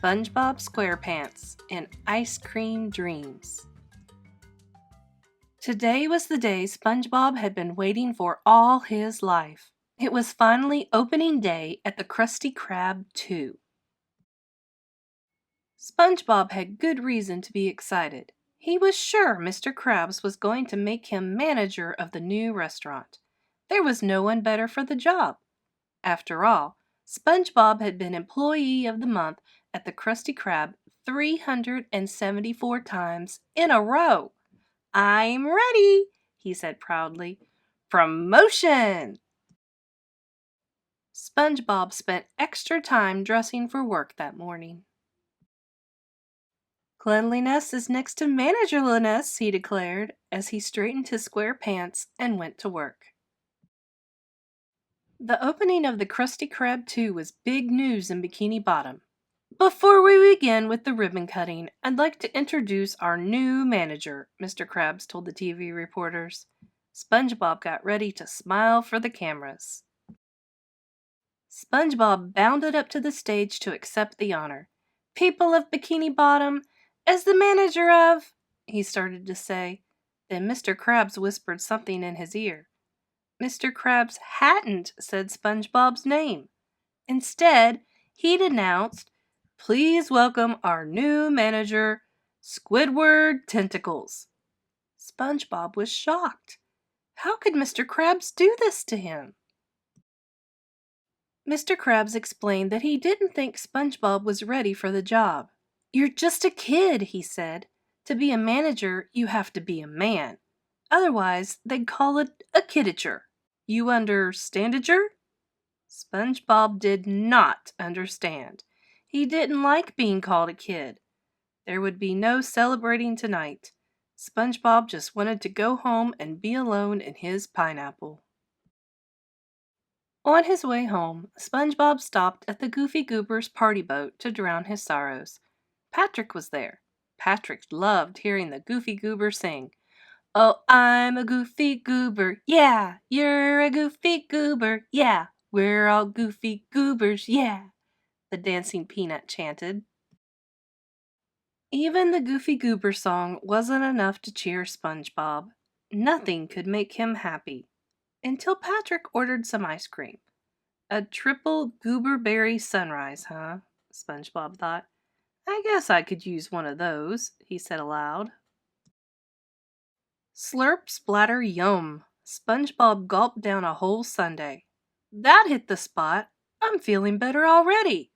SpongeBob SquarePants and Ice Cream Dreams. Today was the day SpongeBob had been waiting for all his life. It was finally opening day at the Krusty Krab 2. SpongeBob had good reason to be excited. He was sure Mr. Krabs was going to make him manager of the new restaurant. There was no one better for the job. After all, SpongeBob had been Employee of the Month at the Krusty Krab 374 times in a row. "I'm ready," he said proudly. "Promotion!" SpongeBob spent extra time dressing for work that morning. "Cleanliness is next to managerliness," he declared as he straightened his square pants and went to work. The opening of the Krusty Krab 2 was big news in Bikini Bottom. "Before we begin with the ribbon cutting, I'd like to introduce our new manager," Mr. Krabs told the TV reporters. SpongeBob got ready to smile for the cameras. SpongeBob bounded up to the stage to accept the honor. "People of Bikini Bottom, as the manager of," he started to say. Then Mr. Krabs whispered something in his ear. Mr. Krabs hadn't said SpongeBob's name. Instead, he'd announced, "Please welcome our new manager, Squidward Tentacles." SpongeBob was shocked. How could Mr. Krabs do this to him? Mr. Krabs explained that he didn't think SpongeBob was ready for the job. "You're just a kid," he said. "To be a manager, you have to be a man. Otherwise, they'd call it a kidature. You understandager?" SpongeBob did not understand. He didn't like being called a kid. There would be no celebrating tonight. SpongeBob just wanted to go home and be alone in his pineapple. On his way home, SpongeBob stopped at the Goofy Goober's party boat to drown his sorrows. Patrick was there. Patrick loved hearing the Goofy Goober sing. "Oh, I'm a Goofy Goober, yeah! You're a Goofy Goober, yeah! We're all Goofy Goobers, yeah!" the dancing peanut chanted. Even the Goofy Goober song wasn't enough to cheer SpongeBob. Nothing could make him happy. Until Patrick ordered some ice cream. "A triple gooberberry sunrise, huh?" SpongeBob thought. "I guess I could use one of those," he said aloud. Slurp, splatter, yum! SpongeBob gulped down a whole sundae. "That hit the spot. I'm feeling better already."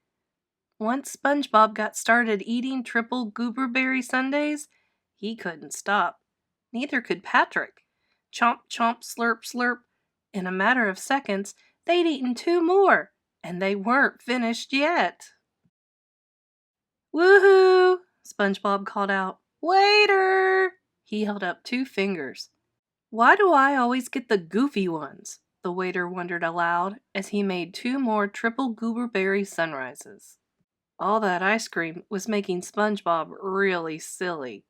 Once SpongeBob got started eating triple gooberberry sundaes, he couldn't stop. Neither could Patrick. Chomp, chomp, slurp, slurp. In a matter of seconds, they'd eaten 2 more, and they weren't finished yet. "Woohoo!" SpongeBob called out. "Waiter!" He held up 2 fingers. "Why do I always get the goofy ones?" the waiter wondered aloud as he made 2 more triple gooberberry sunrises. All that ice cream was making SpongeBob really silly.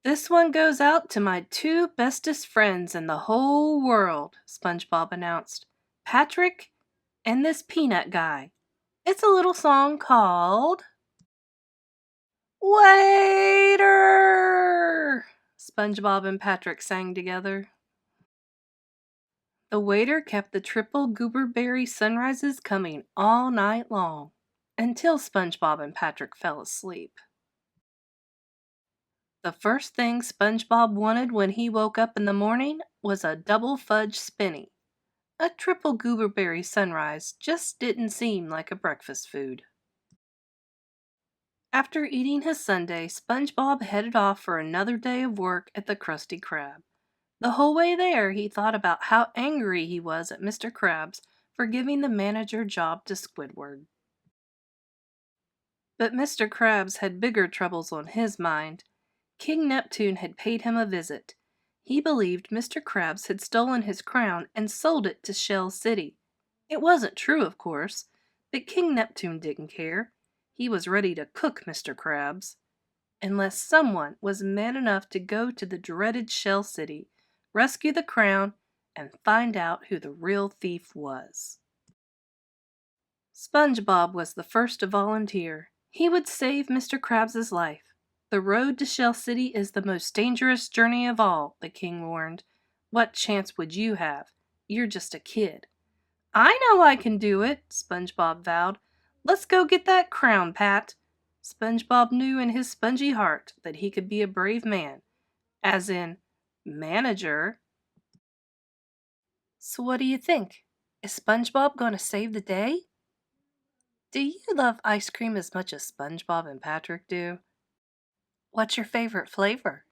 "This one goes out to my 2 bestest friends in the whole world," SpongeBob announced. "Patrick and this peanut guy. It's a little song called..." "Waiter!" SpongeBob and Patrick sang together. The waiter kept the triple gooberberry sunrises coming all night long, until SpongeBob and Patrick fell asleep. The first thing SpongeBob wanted when he woke up in the morning was a double fudge spinny. A triple gooberberry sunrise just didn't seem like a breakfast food. After eating his sundae, SpongeBob headed off for another day of work at the Krusty Krab. The whole way there, he thought about how angry he was at Mr. Krabs for giving the manager job to Squidward. But Mr. Krabs had bigger troubles on his mind. King Neptune had paid him a visit. He believed Mr. Krabs had stolen his crown and sold it to Shell City. It wasn't true, of course, but King Neptune didn't care. He was ready to cook Mr. Krabs. Unless someone was man enough to go to the dreaded Shell City, rescue the crown, and find out who the real thief was. SpongeBob was the first to volunteer. He would save Mr. Krabs' life. The road to Shell City is the most dangerous journey of all, the king warned. What chance would you have? You're just a kid. I know I can do it, SpongeBob vowed. Let's go get that crown, Pat. SpongeBob knew in his spongy heart that he could be a brave man, as in manager. So what do you think? Is SpongeBob going to save the day? Do you love ice cream as much as SpongeBob and Patrick do? What's your favorite flavor?